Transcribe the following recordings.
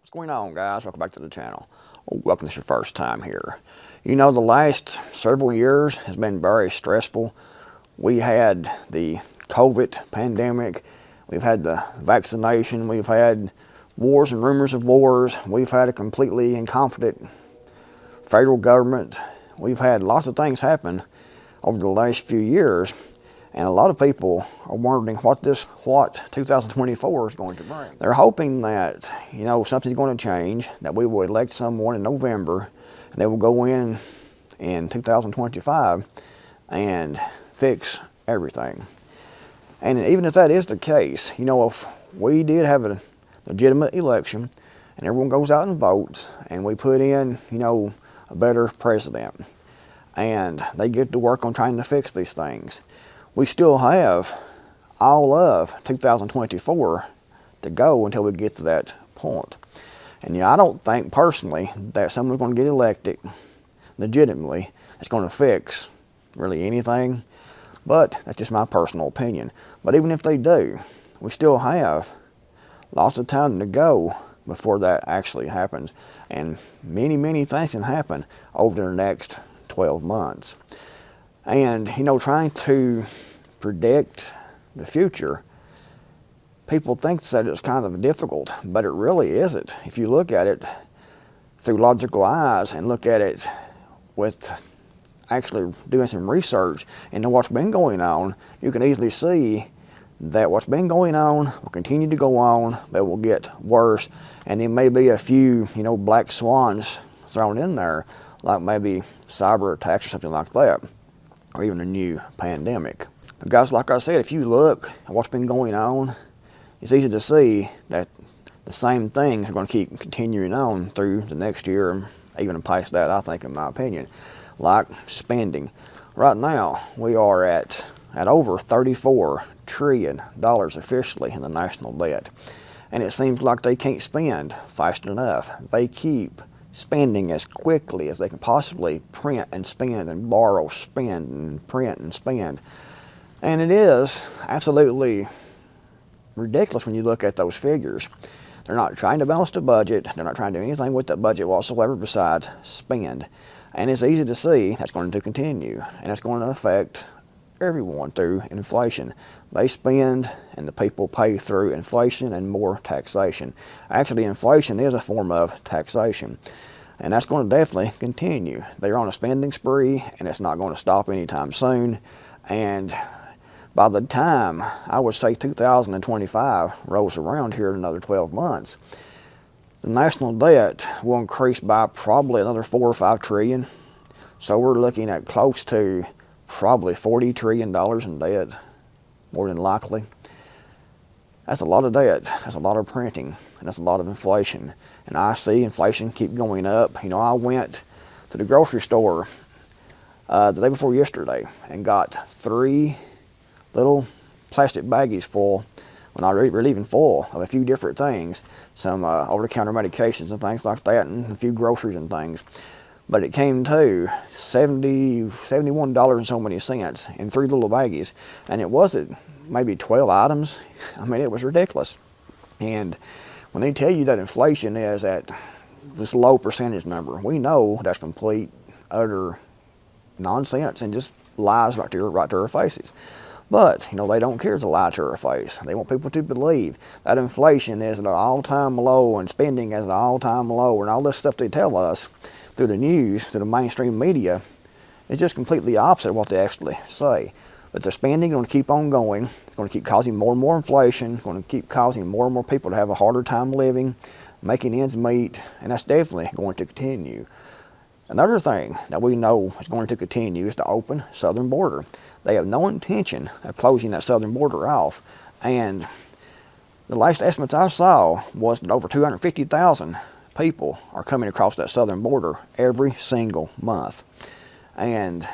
What's going on, guys? Welcome back to the channel. Welcome if it's your first time here. You know, the last several years has been very stressful. We had the COVID pandemic, we've had the vaccination, we've had wars and rumors of wars, we've had a completely incompetent federal government, we've had lots of things happen over the last few years, and a lot of people are wondering what 2024 is going to bring. They're hoping that, you know, something's going to change, that we will elect someone in November, and they will go in 2025 and fix everything. And even if that is the case, you know, if we did have a legitimate election and everyone goes out and votes and we put in, you know, a better president and they get to work on trying to fix these things, we still have all of 2024 to go until we get to that point. And you know, I don't think personally that someone's going to get elected legitimately that's going to fix really anything, but that's just my personal opinion. But even if they do, we still have lots of time to go before that actually happens. And many things can happen over the next 12 months. And, you know, trying to predict the future, people think that it's kind of difficult, but it really isn't. If you look at it through logical eyes and look at it with actually doing some research into what's been going on, you can easily see that what's been going on will continue to go on, but will get worse. And there may be a few, you know, black swans thrown in there, like maybe cyber attacks or something like that, or even a new pandemic. But guys, like I said, if you look at what's been going on, it's easy to see that the same things are going to keep continuing on through the next year, and even past that, I think, in my opinion. Like spending. Right now, we are at over $34 trillion officially in the national debt. And it seems like they can't spend fast enough. They keep spending as quickly as they can possibly print and spend and borrow, spend and print and spend. And it is absolutely ridiculous when you look at those figures. They're not trying to balance the budget. They're not trying to do anything with the budget whatsoever besides spend. And it's easy to see that's going to continue. And it's going to affect everyone through inflation. They spend and the people pay through inflation and more taxation. Actually, inflation is a form of taxation. And that's going to definitely continue. They're on a spending spree and it's not going to stop anytime soon. And by the time, I would say 2025 rolls around here in another 12 months, the national debt will increase by probably another 4 or 5 trillion. So we're looking at close to probably $40 trillion in debt, more than likely. That's a lot of debt, that's a lot of printing, and that's a lot of inflation. And I see inflation keep going up. You know, I went to the grocery store the day before yesterday and got 3 little plastic baggies full, when I were leaving full of a few different things, some over-the-counter medications and things like that, and a few groceries and things. But it came to $71 and so many cents in 3 little baggies, and it wasn't maybe 12 items. I mean, it was ridiculous. And when they tell you that inflation is at this low percentage number, we know that's complete, utter nonsense and just lies right to our faces. But, you know, they don't care to lie to our face. They want people to believe that inflation is at an all-time low and spending is at an all-time low, and all this stuff they tell us through the news, through the mainstream media, is just completely opposite of what they actually say. But the spending is going to keep on going. It's going to keep causing more and more inflation. It's going to keep causing more and more people to have a harder time living, making ends meet, and that's definitely going to continue. Another thing that we know is going to continue is the open southern border. They have no intention of closing that southern border off. And the last estimates I saw was that over 250,000 people are coming across that southern border every single month. And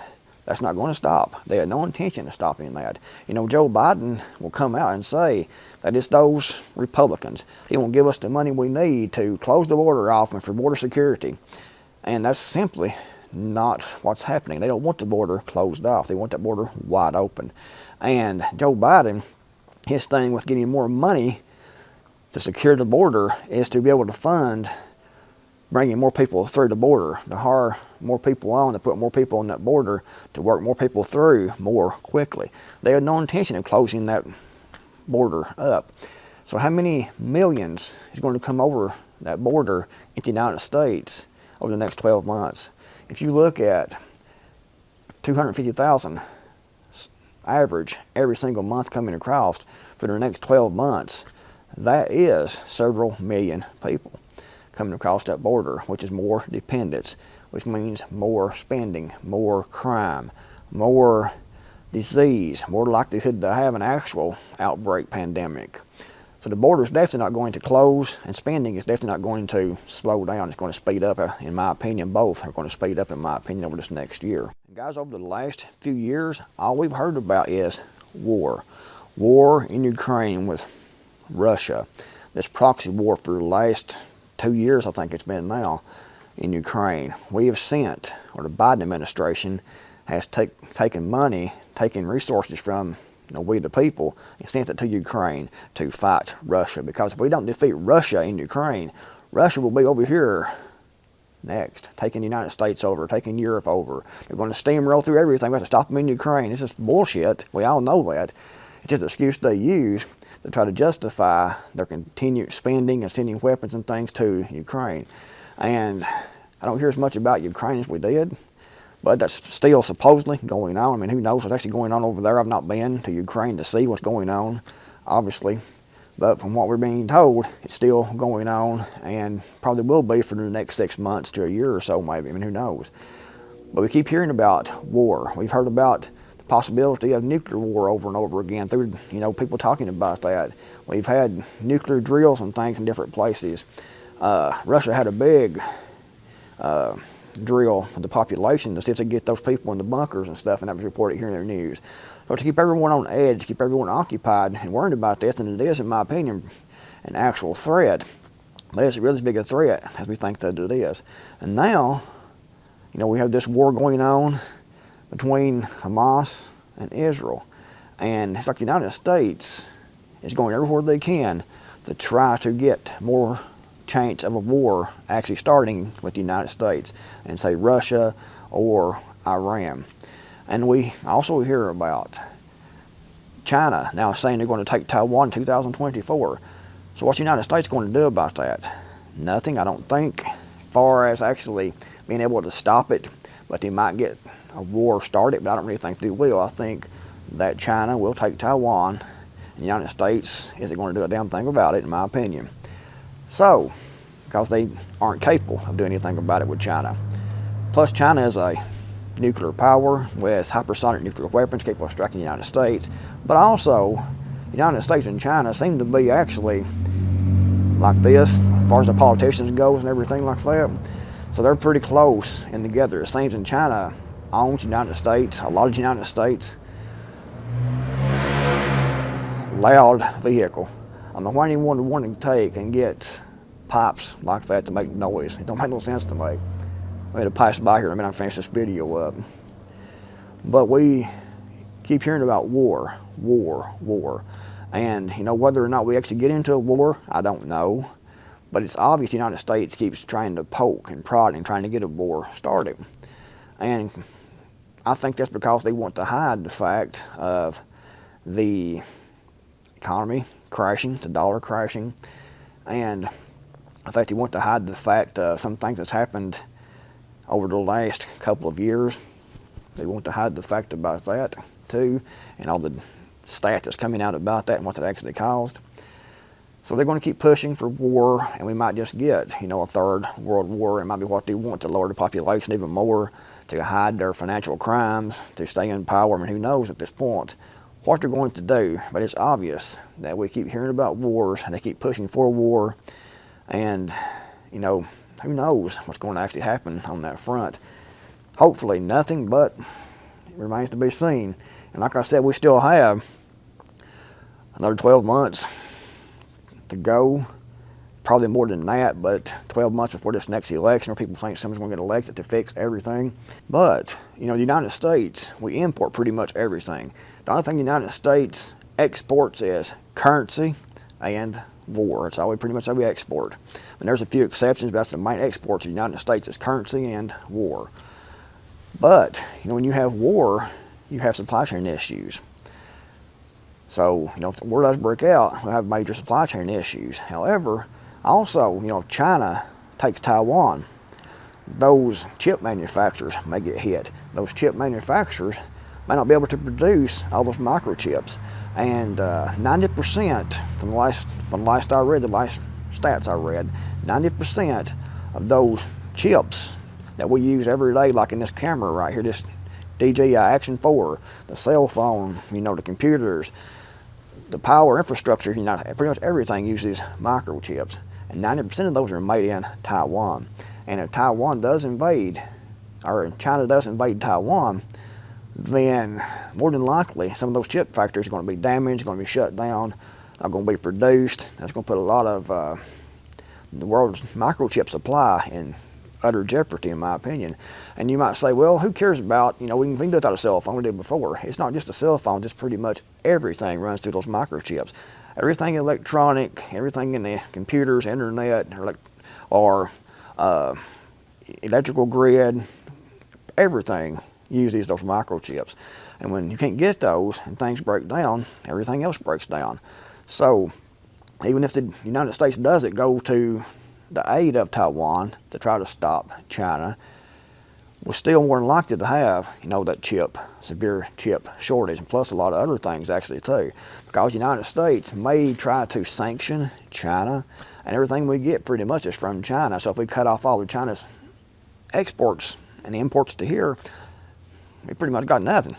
that's not going to stop. They have no intention of stopping that. You know, Joe Biden will come out and say that it's those Republicans. He won't give us the money we need to close the border off and for border security. And that's simply not what's happening. They don't want the border closed off. They want that border wide open. And Joe Biden, his thing with getting more money to secure the border is to be able to fund bringing more people through the border, to hire more people on, to put more people on that border, to work more people through more quickly. They had no intention of closing that border up. So how many millions is going to come over that border into the United States over the next 12 months? If you look at 250,000 average every single month coming across for the next 12 months, that is several million people coming across that border, which is more dependence, which means more spending, more crime, more disease, more likelihood to have an actual outbreak pandemic. So the border is definitely not going to close, and spending is definitely not going to slow down. It's going to speed up, in my opinion. Both are going to speed up, in my opinion, over this next year. And guys, over the last few years, all we've heard about is war. War in Ukraine with Russia. This proxy war for the last 2 years, I think it's been now, in Ukraine. We have sent, or the Biden administration has taken money, taken resources from we the people, and sent it to Ukraine to fight Russia. Because if we don't defeat Russia in Ukraine, Russia will be over here next, taking the United States over, taking Europe over. They're going to steamroll through everything. We have to stop them in Ukraine. It's just bullshit. We all know that. It's just an excuse they use to try to justify their continued spending and sending weapons and things to Ukraine. And I don't hear as much about Ukraine as we did, but that's still supposedly going on. I mean, who knows what's actually going on over there? I've not been to Ukraine to see what's going on, obviously. But from what we're being told, it's still going on, and probably will be for the next 6 months to a year or so, maybe. I mean, who knows? But we keep hearing about war. We've heard about possibility of nuclear war over and over again through people talking about that. We've had nuclear drills and things in different places. Russia had a big drill with the population to see if they could get those people in the bunkers and stuff, and that was reported here in their news. So to keep everyone on edge, to keep everyone occupied and worried about this, and it is, in my opinion, an actual threat. But it's really as big a threat as we think that it is. And now, we have this war going on between Hamas and Israel. And it's like the United States is going everywhere they can to try to get more chance of a war actually starting with the United States and say Russia or Iran. And we also hear about China now saying they're going to take Taiwan in 2024. So what's the United States going to do about that? Nothing, I don't think, as far as actually being able to stop it. But they might get a war started, but I don't really think they will. I think that China will take Taiwan, and the United States isn't going to do a damn thing about it, in my opinion. So, because they aren't capable of doing anything about it with China. Plus, China is a nuclear power with hypersonic nuclear weapons capable of striking the United States. But also, the United States and China seem to be actually like this, as far as the politicians goes and everything like that. So they're pretty close and together. It seems in China owns the United States, a lot of the United States. Loud vehicle. I don't know why anyone would want to take and get pipes like that to make noise. It don't make no sense to me. I'm going to pass by here in a minute and finish this video up. But we keep hearing about war. And whether or not we actually get into a war, I don't know. But it's obvious the United States keeps trying to poke and prod and trying to get a war started. And I think that's because they want to hide the fact of the economy crashing, the dollar crashing. And I think they want to hide the fact of some things that's happened over the last couple of years. They want to hide the fact about that too, and all the stats that's coming out about that and what that actually caused. So they're going to keep pushing for war, and we might just get, a third world war. It might be what they want, to lower the population even more, to hide their financial crimes, to stay in power. I mean, who knows at this point what they're going to do. But it's obvious that we keep hearing about wars, and they keep pushing for war. And, who knows what's going to actually happen on that front. Hopefully nothing, but it remains to be seen. And like I said, we still have another 12 months to go, probably more than that, but 12 months before this next election, or people think someone's going to get elected to fix everything. But, the United States, we import pretty much everything. The only thing the United States exports is currency and war. It's all we pretty much all we export. And there's a few exceptions, but that's the main exports of the United States is currency and war. But, you know, when you have war, you have supply chain issues. So, you know, if the war does break out, we'll have major supply chain issues. However, also, you know, if China takes Taiwan, those chip manufacturers may get hit. Those chip manufacturers may not be able to produce all those microchips. And 90% from the last I read, the last stats I read, 90% of those chips that we use every day, like in this camera right here, this DJI Action 4, the cell phone, you know, the computers, the power infrastructure, you know, pretty much everything uses microchips. And 90% of those are made in Taiwan. And if Taiwan does invade, or China does invade Taiwan, then more than likely some of those chip factories are going to be damaged, going to be shut down, not going to be produced. That's going to put a lot of the world's microchip supply in utter jeopardy, in my opinion. And you might say, well, who cares about, you know, we can do it without a cell phone, we did before. It's not just a cell phone, just pretty much everything runs through those microchips. Everything electronic, everything in the computers, internet, or electrical grid, everything uses those microchips. And when you can't get those and things break down, everything else breaks down. So even if the United States doesn't go to the aid of Taiwan to try to stop China, we're still more than likely to have, you know, that severe chip shortage, and plus a lot of other things actually too. Because the United States may try to sanction China, and everything we get pretty much is from China. So if we cut off all of China's exports and imports to here, we pretty much got nothing.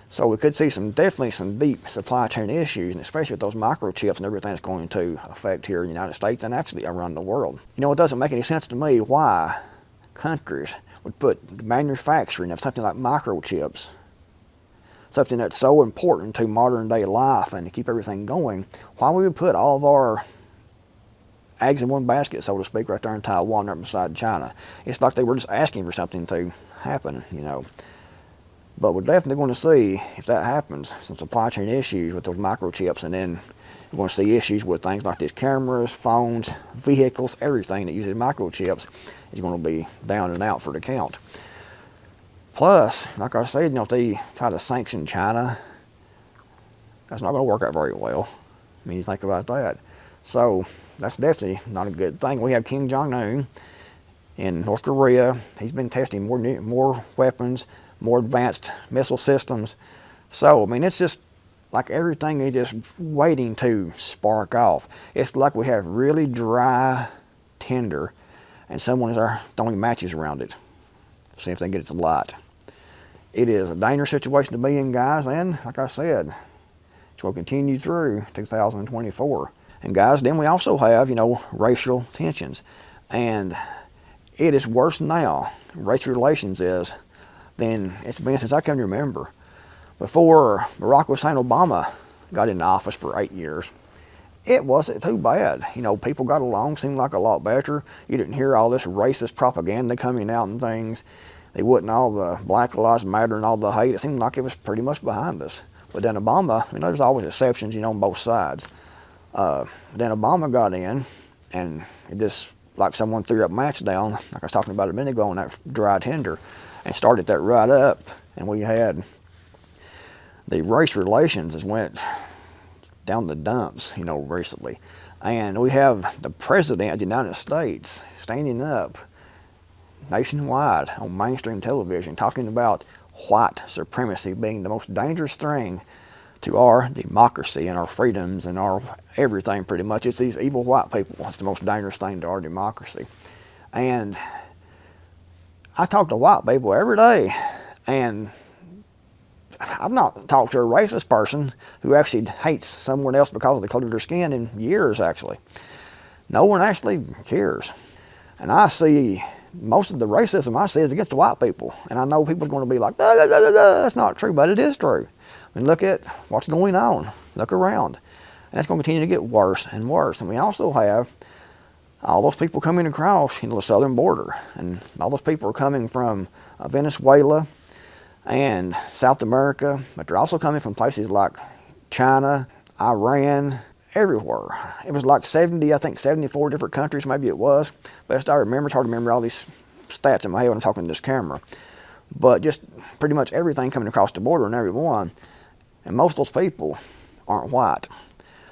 So we could see definitely some deep supply chain issues, and especially with those microchips and everything that's going to affect here in the United States and actually around the world. You know, it doesn't make any sense to me why countries would put the manufacturing of something like microchips, something that's so important to modern day life and to keep everything going, why we would put all of our eggs in one basket, so to speak, right there in Taiwan, right beside China. It's like they were just asking for something to happen, you know. But we're definitely going to see, if that happens, some supply chain issues with those microchips, and then we're going to see issues with things like these cameras, phones, vehicles, everything that uses microchips is going to be down and out for the count. Plus, like I said, you know, if they try to sanction China, that's not going to work out very well. I mean, you think about that. So that's definitely not a good thing. We have Kim Jong-un in North Korea. He's been testing more weapons, more advanced missile systems. So, I mean, it's just like everything is just waiting to spark off. It's like we have really dry tinder and someone is throwing matches around it. See if they can get it to light. It is a dangerous situation to be in, guys, and like I said, it will continue through 2024. And guys, then we also have, you know, racial tensions. And it is worse now, racial relations is, than it's been since I can remember. Before Barack Hussein Obama got into office for 8 years, it wasn't too bad. You know, people got along, seemed like a lot better. You didn't hear all this racist propaganda coming out and things. They wouldn't all the Black Lives Matter and all the hate. It seemed like it was pretty much behind us. But then Obama, you know, there's always exceptions, you know, on both sides. Then Obama got in, and it just, like someone threw a match down, like I was talking about a minute ago on that dry tinder, and started that right up. And we had the race relations just went down the dumps, you know, recently. And we have the President of the United States standing up nationwide on mainstream television talking about white supremacy being the most dangerous thing to our democracy and our freedoms and our everything, pretty much. It's these evil white people that's the most dangerous thing to our democracy. And I talk to white people every day, and I've not talked to a racist person who actually hates someone else because of the color of their skin in years, actually. No one actually cares. And I see most of the racism I see is against the white people. And I know people are going to be like, that's not true, but it is true. I mean, look at what's going on. Look around. And it's going to continue to get worse and worse. And we also have all those people coming across, you know, the southern border. And all those people are coming from Venezuela and South America, but they're also coming from places like China, Iran, everywhere. It was like 70, I think 74 different countries, maybe it was. Best I remember, it's hard to remember all these stats in my head when I'm talking to this camera. But just pretty much everything coming across the border and everyone. And most of those people aren't white.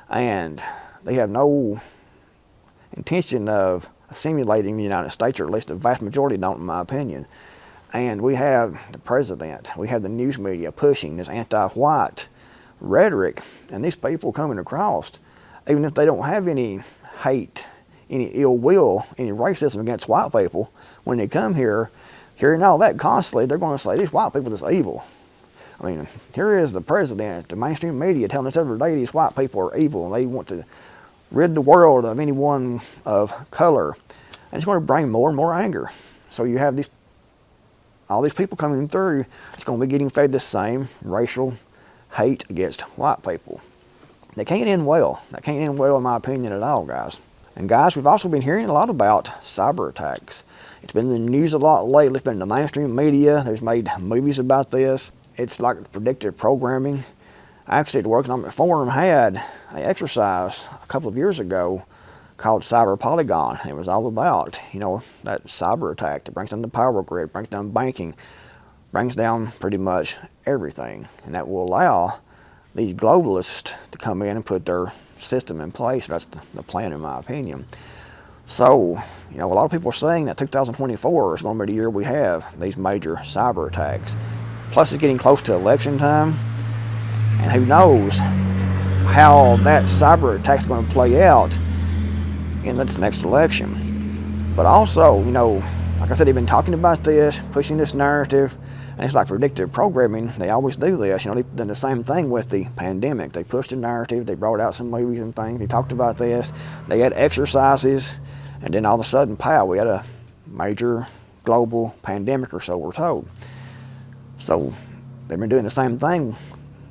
And they have no intention of assimilating the United States, or at least the vast majority don't, in my opinion. And we have the president, we have the news media pushing this anti-white rhetoric, and these people coming across, even if they don't have any hate, any ill will, any racism against white people, when they come here, hearing all that constantly, they're going to say, these white people are evil. I mean, here is the president, the mainstream media telling us every day these white people are evil, and they want to rid the world of anyone of color. And it's going to bring more and more anger. So you have all these people coming through, it's going to be getting fed the same racial hate against white people. They can't end well. That can't end well, in my opinion, at all, guys. And guys, we've also been hearing a lot about cyber attacks. It's been in the news a lot lately. It's been in the mainstream media. There's made movies about this. It's like predictive programming. Actually, the Working on the Forum had an exercise a couple of years ago called Cyber Polygon. It was all about, that cyber attack that brings down the power grid, brings down banking, brings down pretty much everything. And that will allow these globalists to come in and put their system in place. That's the plan, in my opinion. So, a lot of people are saying that 2024 is going to be the year we have these major cyber attacks. Plus, it's getting close to election time, and who knows how that cyber attack is going to play out in this next election. But also, like I said, they've been talking about this, pushing this narrative, and it's like predictive programming. They always do this. They've done the same thing with the pandemic. They pushed the narrative, they brought out some movies and things, they talked about this, they had exercises, and then all of a sudden, pow, we had a major global pandemic, or so we're told. So they've been doing the same thing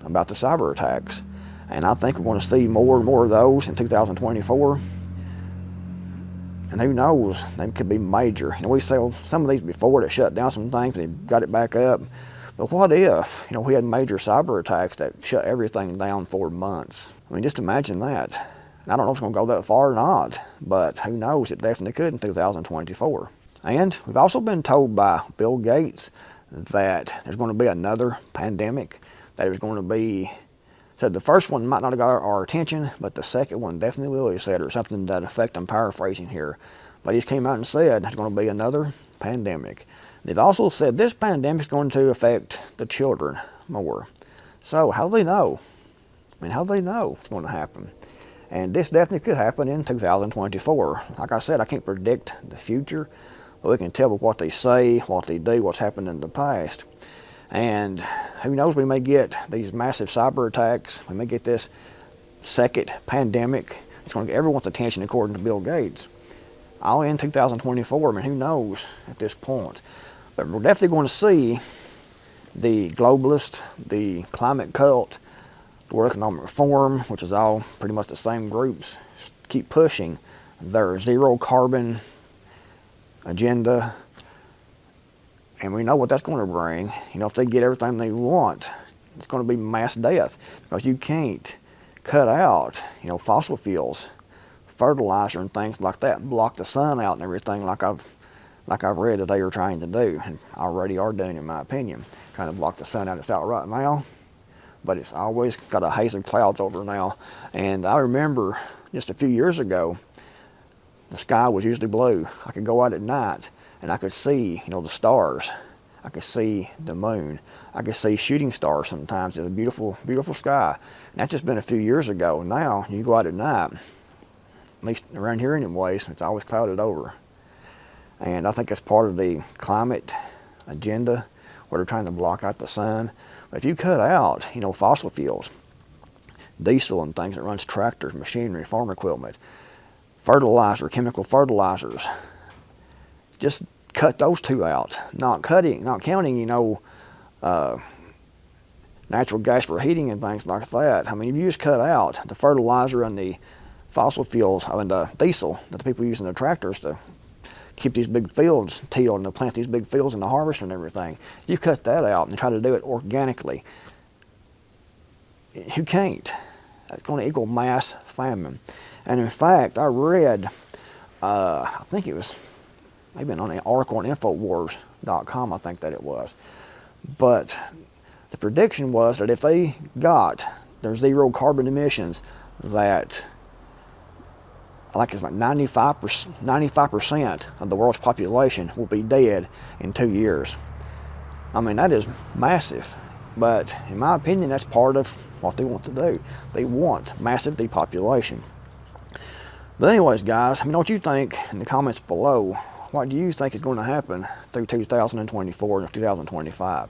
about the cyber attacks. And I think we're going to see more and more of those in 2024. And who knows, they could be major. We saw some of these before that shut down some things, they got it back up. But what if, we had major cyber attacks that shut everything down for months? I mean, just imagine that. And I don't know if it's going to go that far or not, but who knows, it definitely could in 2024. And we've also been told by Bill Gates that there's going to be another pandemic, that there's going to be, said the first one might not have got our attention, but the second one definitely will, he said, or something to that effect. I'm paraphrasing here. But he just came out and said there's going to be another pandemic. They've also said this pandemic is going to affect the children more. So how do they know? I mean, how do they know it's going to happen? And this definitely could happen in 2024. Like I said, I can't predict the future, but we can tell by what they say, what they do, what's happened in the past. And who knows, we may get these massive cyber attacks. We may get this second pandemic. It's going to get everyone's attention, according to Bill Gates. All in 2024, I mean, who knows at this point. But we're definitely going to see the globalist, the climate cult, the World Economic Forum, which is all pretty much the same groups, keep pushing their zero carbon agenda. And we know what that's going to bring. If they get everything they want, it's going to be mass death, because you can't cut out, fossil fuels, fertilizer and things like that, block the sun out and everything, like I've read that they are trying to do, and already are doing, in my opinion, trying to block the sun out. It's out right now, but it's always got a haze of clouds over now. And I remember just a few years ago, the sky was usually blue. I could go out at night and I could see, the stars. I could see the moon. I could see shooting stars sometimes. It was a beautiful, beautiful sky. And that's just been a few years ago. Now, you go out at night, at least around here anyways, it's always clouded over. And I think that's part of the climate agenda, where they're trying to block out the sun. But if you cut out, fossil fuels, diesel and things that runs tractors, machinery, farm equipment, fertilizer, chemical fertilizers, just cut those two out. Not counting, natural gas for heating and things like that. I mean, if you just cut out the fertilizer and the fossil fuels, and the diesel that the people use in the tractors to keep these big fields tilled and to plant these big fields and to harvest and everything, if you cut that out and try to do it organically, you can't. That's going to equal mass famine. And in fact, I read, I think it was maybe on an article on Infowars.com, I think that it was. But the prediction was that if they got their zero carbon emissions, that it's like 95% of the world's population will be dead in 2 years. I mean, that is massive. But in my opinion, that's part of what they want to do. They want massive depopulation. But anyways, guys, let me know what you think in the comments below. What do you think is going to happen through 2024 and 2025?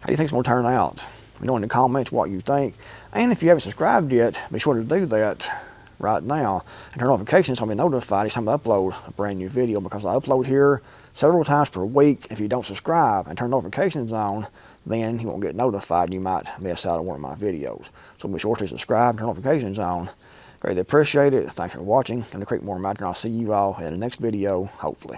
How do you think it's going to turn out? Let me know in the comments what you think. And if you haven't subscribed yet, be sure to do that right now and turn notifications so you'll be notified each time I upload a brand new video, because I upload here several times per week. If you don't subscribe and turn notifications on, then you won't get notified. You might miss out on one of my videos. So be sure to subscribe and turn notifications on. Greatly appreciate it. Thanks for watching. I'm the Creekmore Mountain. I'll see you all in the next video, hopefully.